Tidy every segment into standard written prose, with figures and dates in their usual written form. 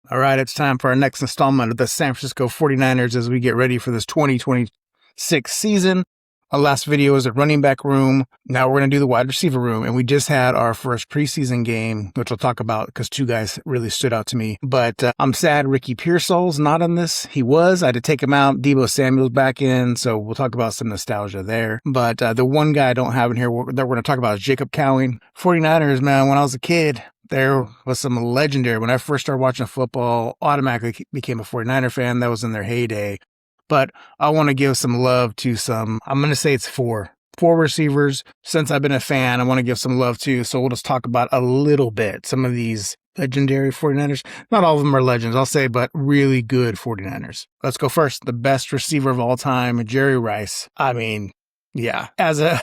All right, it's time for our next installment of the San Francisco 49ers as we get ready for this 2026 season. Our last video was at running back room. Now we're going to do the wide receiver room. And we just had our first preseason game, which we'll talk about because two guys really stood out to me. But I'm sad Ricky Pearsall's not on this. He was. I had to take him out. Deebo Samuel's back in. So we'll talk about some nostalgia there. But the one guy I don't have in here that we're going to talk about is Jacob Cowing. 49ers, man, when I was a kid, there was some legendary. When I first started watching football, automatically became a 49er fan. That was in their heyday. But I want to give some love to I'm going to say it's four receivers. Since I've been a fan, I want to give some love to. So we'll just talk about a little bit. Some of these legendary 49ers. Not all of them are legends, I'll say, but really good 49ers. Let's go first. The best receiver of all time, Jerry Rice. I mean, yeah, as a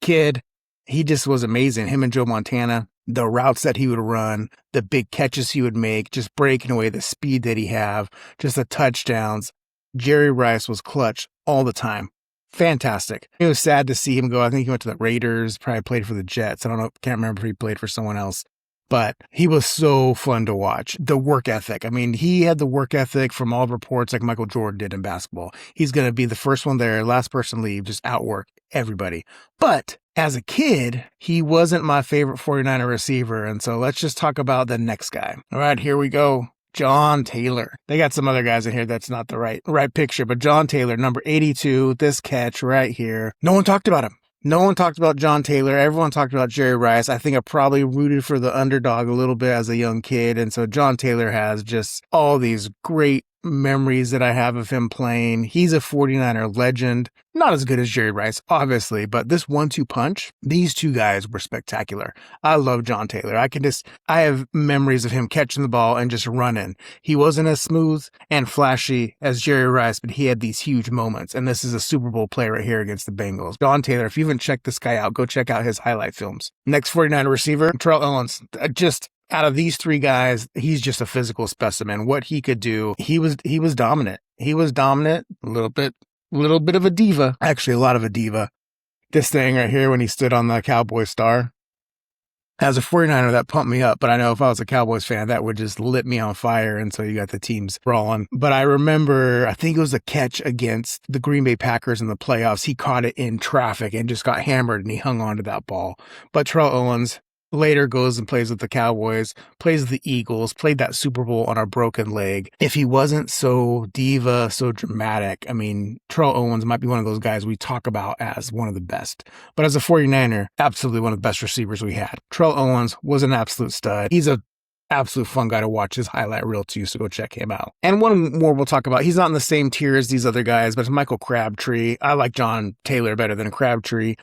kid, he just was amazing. Him and Joe Montana. The routes that he would run, the big catches he would make, just breaking away, the speed that he have, just the touchdowns. Jerry Rice was clutch all the time. Fantastic. It was sad to see him go. I think he went to the Raiders, probably played for the Jets. I don't know, can't remember if he played for someone else. But he was so fun to watch. The work ethic. I mean, he had the work ethic from all reports like Michael Jordan did in basketball. He's going to be the first one there, last person leave, just outwork everybody. But as a kid, he wasn't my favorite 49er receiver. And so let's just talk about the next guy. All right, here we go. John Taylor. They got some other guys in here that's not the right picture, but John Taylor, number 82, this catch right here. No one talked about him. No one talked about John Taylor. Everyone talked about Jerry Rice. I think I probably rooted for the underdog a little bit as a young kid. And so John Taylor has just all these great memories that I have of him playing. He's a 49er legend. Not as good as Jerry Rice, obviously, but this 1-2 punch, these two guys were spectacular. I love John Taylor. I have memories of him catching the ball and just running. He wasn't as smooth and flashy as Jerry Rice, but he had these huge moments. And this is a Super Bowl play right here against the Bengals. John Taylor, if you haven't checked this guy out, go check out his highlight films. Next 49er receiver, Terrell Owens. Out of these three guys, he's just a physical specimen. What he could do, he was dominant. He was dominant, a little bit of a diva. Actually, a lot of a diva. This thing right here when he stood on the Cowboy star. As a 49er, that pumped me up. But I know if I was a Cowboys fan, that would just lit me on fire. And so you got the teams brawling. But I remember, I think it was a catch against the Green Bay Packers in the playoffs. He caught it in traffic and just got hammered and he hung on to that ball. But Terrell Owens later goes and plays with the Cowboys, plays with the Eagles, played that Super Bowl on a broken leg. If he wasn't so diva, so dramatic, I mean, Terrell Owens might be one of those guys we talk about as one of the best. But as a 49er, absolutely one of the best receivers we had. Terrell Owens was an absolute stud. He's a absolute fun guy to watch his highlight reel too, so go check him out. And one more we'll talk about. He's not in the same tier as these other guys, but it's Michael Crabtree. I like John Taylor better than Crabtree.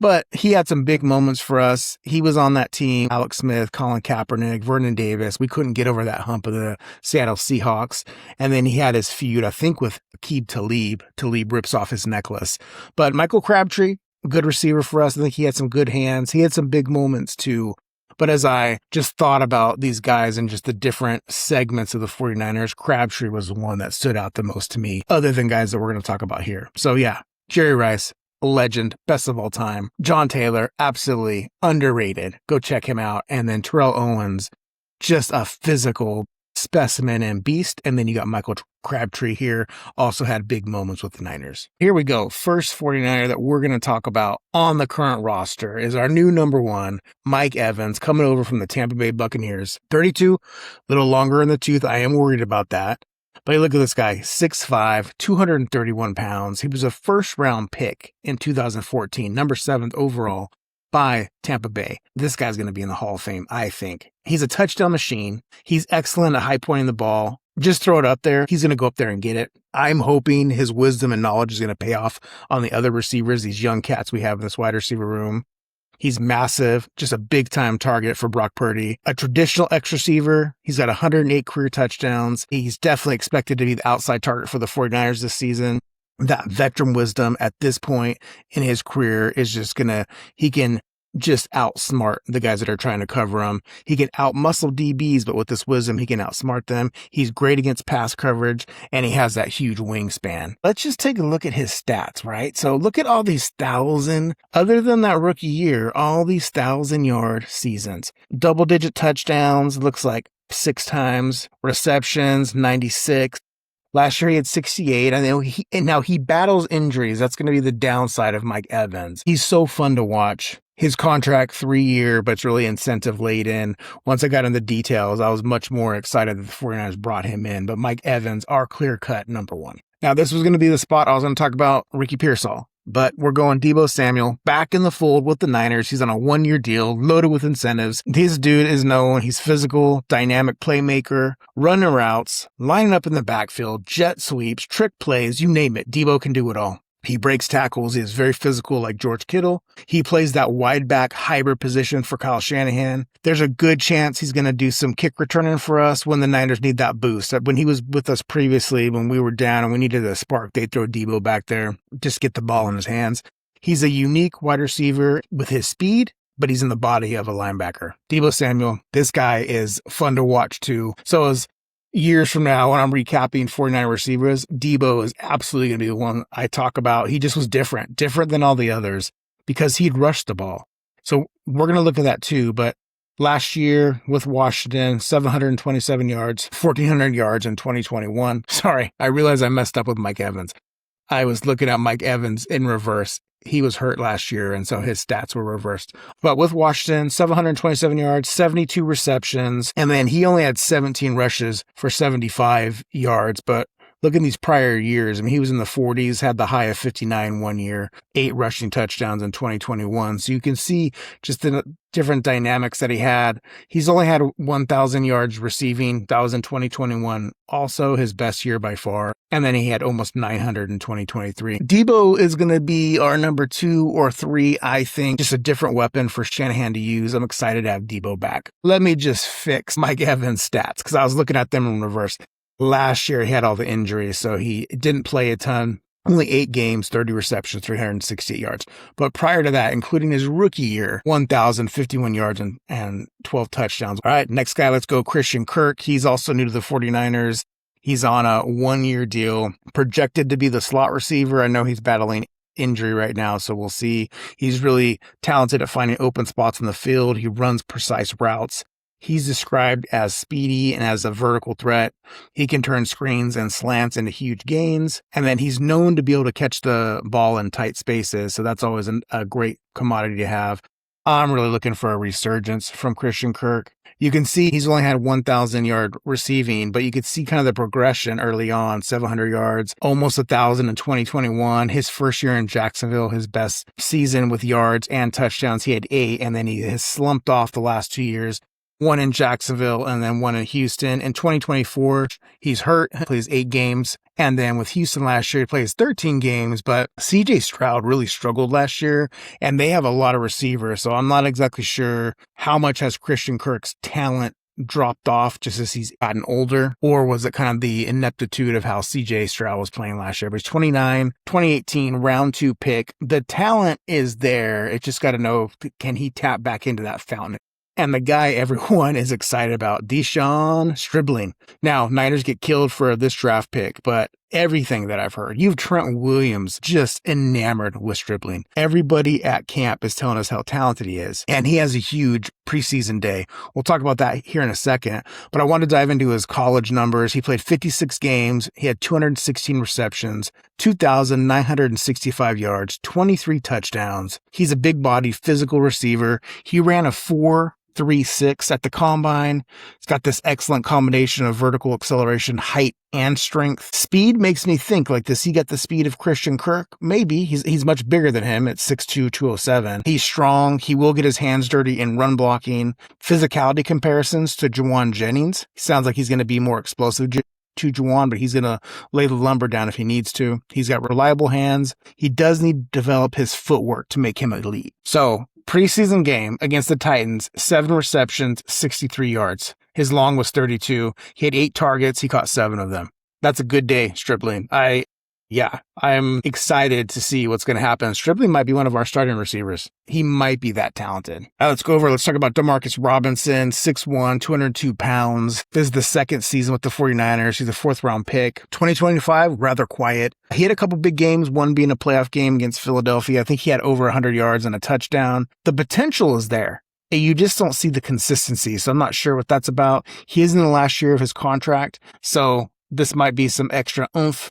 But he had some big moments for us. He was on that team. Alex Smith, Colin Kaepernick, Vernon Davis. We couldn't get over that hump of the Seattle Seahawks. And then he had his feud, I think, with Aqib Talib. Talib rips off his necklace. But Michael Crabtree, good receiver for us. I think he had some good hands. He had some big moments too. But as I just thought about these guys and just the different segments of the 49ers, Crabtree was the one that stood out the most to me, other than guys that we're going to talk about here. So yeah, Jerry Rice, legend, best of all time. John Taylor, absolutely underrated. Go check him out. And then Terrell Owens, just a physical specimen and beast. And then you got Michael Crabtree here, also had big moments with the Niners. Here we go. First 49er that we're going to talk about on the current roster is our new number one, Mike Evans, coming over from the Tampa Bay Buccaneers. 32, a little longer in the tooth. I am worried about that. But look at this guy, 6'5", 231 pounds. He was a first-round pick in 2014, number 7th overall by Tampa Bay. This guy's going to be in the Hall of Fame, I think. He's a touchdown machine. He's excellent at high pointing the ball. Just throw it up there. He's going to go up there and get it. I'm hoping his wisdom and knowledge is going to pay off on the other receivers, these young cats we have in this wide receiver room. He's massive, just a big-time target for Brock Purdy. A traditional X receiver. He's got 108 career touchdowns. He's definitely expected to be the outside target for the 49ers this season. That veteran wisdom at this point in his career is just he can just outsmart the guys that are trying to cover him. He can outmuscle DBs, but with this wisdom, he can outsmart them. He's great against pass coverage, and he has that huge wingspan. Let's just take a look at his stats, right? So look at all these other than that rookie year, all these 1,000-yard seasons. Double-digit touchdowns, looks like 6 times, receptions, 96. Last year he had 68. And now he battles injuries. That's going to be the downside of Mike Evans. He's so fun to watch. His contract 3-year, but it's really incentive laden. Once I got into the details, I was much more excited that the 49ers brought him in. But Mike Evans, our clear-cut number one. Now, this was going to be the spot I was going to talk about Ricky Pearsall. But we're going Deebo Samuel back in the fold with the Niners. He's on a 1-year deal, loaded with incentives. This dude is known. He's physical, dynamic playmaker, running routes, lining up in the backfield, jet sweeps, trick plays, you name it. Deebo can do it all. He breaks tackles. He is very physical like George Kittle. He plays that wide back hybrid position for Kyle Shanahan. There's a good chance he's going to do some kick returning for us when the Niners need that boost. When he was with us previously, when we were down and we needed a spark, they'd throw Deebo back there, just get the ball in his hands. He's a unique wide receiver with his speed, but he's in the body of a linebacker. Deebo Samuel, this guy is fun to watch too. So is years from now, when I'm recapping 49 receivers, Deebo is absolutely going to be the one I talk about. He just was different than all the others because he'd rushed the ball. So we're going to look at that too. But last year with Washington, 727 yards, 1,400 yards in 2021. Sorry, I realized I messed up with Mike Evans. I was looking at Mike Evans in reverse. He was hurt last year, and so his stats were reversed. But with Washington, 727 yards, 72 receptions, and then he only had 17 rushes for 75 yards. But look at these prior years. I mean, he was in the 40s, had the high of 59 1 year, 8 rushing touchdowns in 2021. So you can see just the different dynamics that he had. He's only had 1,000 yards receiving. That was in 2021. Also his best year by far. And then he had almost 900 in 2023. Deebo is going to be our number 2 or 3, I think. Just a different weapon for Shanahan to use. I'm excited to have Deebo back. Let me just fix Mike Evans' stats because I was looking at them in reverse. Last year, he had all the injuries, so he didn't play a ton. Only 8 games, 30 receptions, 368 yards. But prior to that, including his rookie year, 1,051 yards and 12 touchdowns. All right, next guy, let's go Christian Kirk. He's also new to the 49ers. He's on a 1-year deal, projected to be the slot receiver. I know he's battling injury right now, so we'll see. He's really talented at finding open spots in the field. He runs precise routes. He's described as speedy and as a vertical threat. He can turn screens and slants into huge gains. And then he's known to be able to catch the ball in tight spaces. So that's always a great commodity to have. I'm really looking for a resurgence from Christian Kirk. You can see he's only had 1,000 yard receiving, but you could see kind of the progression early on, 700 yards, almost 1,000 in 2021. His first year in Jacksonville, his best season with yards and touchdowns, he had 8. And then he has slumped off the last 2 years. 1 in Jacksonville and then 1 in Houston. In 2024, he's hurt, plays 8 games. And then with Houston last year, he plays 13 games. But CJ Stroud really struggled last year, and they have a lot of receivers. So I'm not exactly sure how much has Christian Kirk's talent dropped off just as he's gotten older, or was it kind of the ineptitude of how CJ Stroud was playing last year? But he's 29, 2018, round 2 pick. The talent is there. It just got to know, can he tap back into that fountain? And the guy everyone is excited about, Deshaun Stribling. Now, Niners get killed for this draft pick, but everything that I've heard, you've Trent Williams just enamored with Stribling. Everybody at camp is telling us how talented he is. And he has a huge preseason day. We'll talk about that here in a second. But I want to dive into his college numbers. He played 56 games. He had 216 receptions, 2,965 yards, 23 touchdowns. He's a big-bodied physical receiver. He ran a 4.36 at the combine. He's got this excellent combination of vertical acceleration, height, and strength. Speed makes me think, like, does he get the speed of Christian Kirk? Maybe. He's much bigger than him at 6'2", 207. He's strong. He will get his hands dirty in run blocking. Physicality comparisons to Juwan Jennings. He sounds like he's going to be more explosive to Juwan, but he's going to lay the lumber down if he needs to. He's got reliable hands. He does need to develop his footwork to make him elite. So, preseason game against the Titans, 7 receptions, 63 yards. His long was 32. He had 8 targets. He caught 7 of them. That's a good day, Stribling. I'm excited to see what's going to happen. Stribling might be one of our starting receivers. He might be that talented. Let's talk about Demarcus Robinson, 6'1", 202 pounds. This is the second season with the 49ers. He's a 4th-round pick. 2025, rather quiet. He had a couple big games, one being a playoff game against Philadelphia. I think he had over 100 yards and a touchdown. The potential is there. and you just don't see the consistency. So I'm not sure what that's about. He is in the last year of his contract, so this might be some extra oomph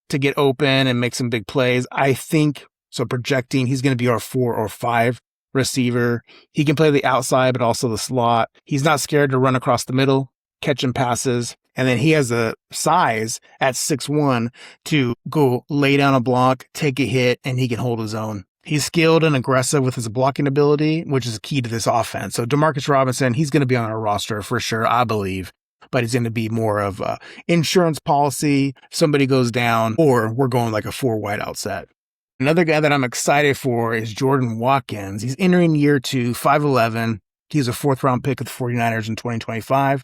to get open and make some big plays. I think, so projecting, he's going to be our 4 or 5 receiver. He can play the outside, but also the slot. He's not scared to run across the middle, catching passes. And then he has the size at 6'1" to go lay down a block, take a hit, and he can hold his own. He's skilled and aggressive with his blocking ability, which is key to this offense. So Demarcus Robinson, he's going to be on our roster for sure, I believe. But he's going to be more of a insurance policy. Somebody goes down, or we're going like a 4 wideout set. Another guy that I'm excited for is Jordan Watkins. He's entering year 2, 5'11". He's a 4th-round pick of the 49ers in 2025.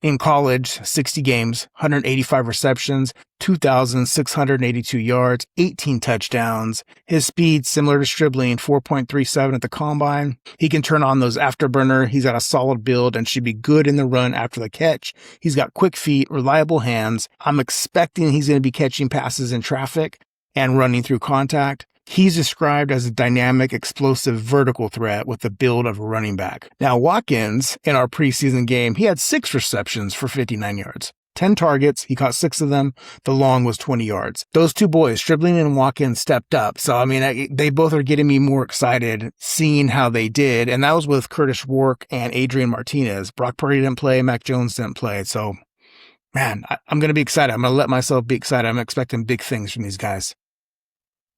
In college, 60 games, 185 receptions, 2,682 yards, 18 touchdowns. His speed, similar to Stribling, 4.37 at the combine. He can turn on those afterburner. He's got a solid build and should be good in the run after the catch. He's got quick feet, reliable hands. I'm expecting he's going to be catching passes in traffic and running through contact. He's described as a dynamic, explosive vertical threat with the build of a running back. Now, Watkins, in our preseason game, he had 6 receptions for 59 yards. 10 targets, he caught 6 of them. The long was 20 yards. Those two boys, Stribling and Watkins, stepped up. So, I mean, they both are getting me more excited seeing how they did. And that was with Curtis Rourke and Adrian Martinez. Brock Purdy didn't play, Mac Jones didn't play. So, man, I'm going to be excited. I'm going to let myself be excited. I'm expecting big things from these guys.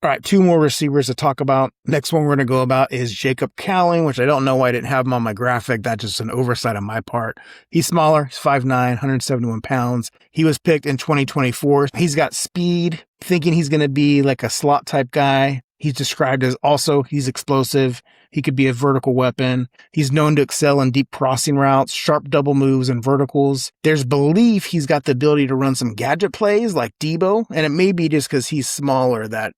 All right, 2 more receivers to talk about. Next one we're going to go about is Jacob Cowling, which I don't know why I didn't have him on my graphic. That's just an oversight on my part. He's smaller. He's 5'9", 171 pounds. He was picked in 2024. He's got speed, thinking he's going to be like a slot type guy. He's described as he's explosive. He could be a vertical weapon. He's known to excel in deep crossing routes, sharp double moves, and verticals. There's belief he's got the ability to run some gadget plays like Debo, and it may be just because he's smaller that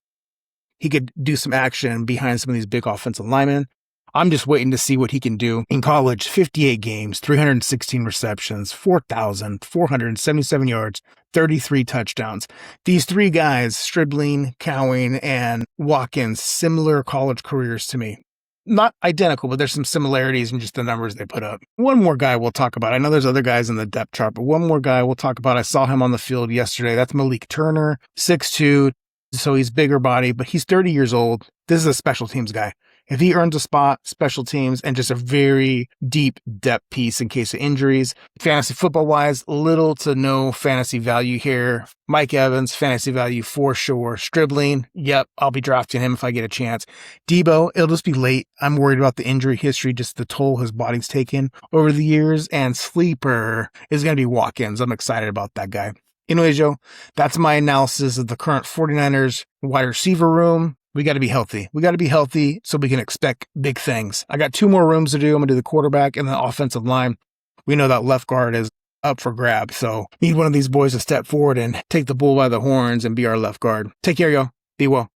he could do some action behind some of these big offensive linemen. I'm just waiting to see what he can do. In college, 58 games, 316 receptions, 4,477 yards, 33 touchdowns. These 3 guys, Stribling, Cowling, and Watkins, similar college careers to me. Not identical, but there's some similarities in just the numbers they put up. One more guy we'll talk about. I know there's other guys in the depth chart, but one more guy we'll talk about. I saw him on the field yesterday. That's Malik Turner, 6'2", so he's bigger body, but he's 30 years old. This is a special teams guy. If he earns a spot, special teams, and just a very deep depth piece in case of injuries. Fantasy football-wise, little to no fantasy value here. Mike Evans, fantasy value for sure. Stribling, yep, I'll be drafting him if I get a chance. Debo, it'll just be late. I'm worried about the injury history, just the toll his body's taken over the years. And sleeper is going to be Watkins. I'm excited about that guy. Anyways, Joe, that's my analysis of the current 49ers wide receiver room. We got to be healthy. We got to be healthy so we can expect big things. I got 2 more rooms to do. I'm going to do the quarterback and the offensive line. We know that left guard is up for grabs, so need one of these boys to step forward and take the bull by the horns and be our left guard. Take care, y'all. Be well.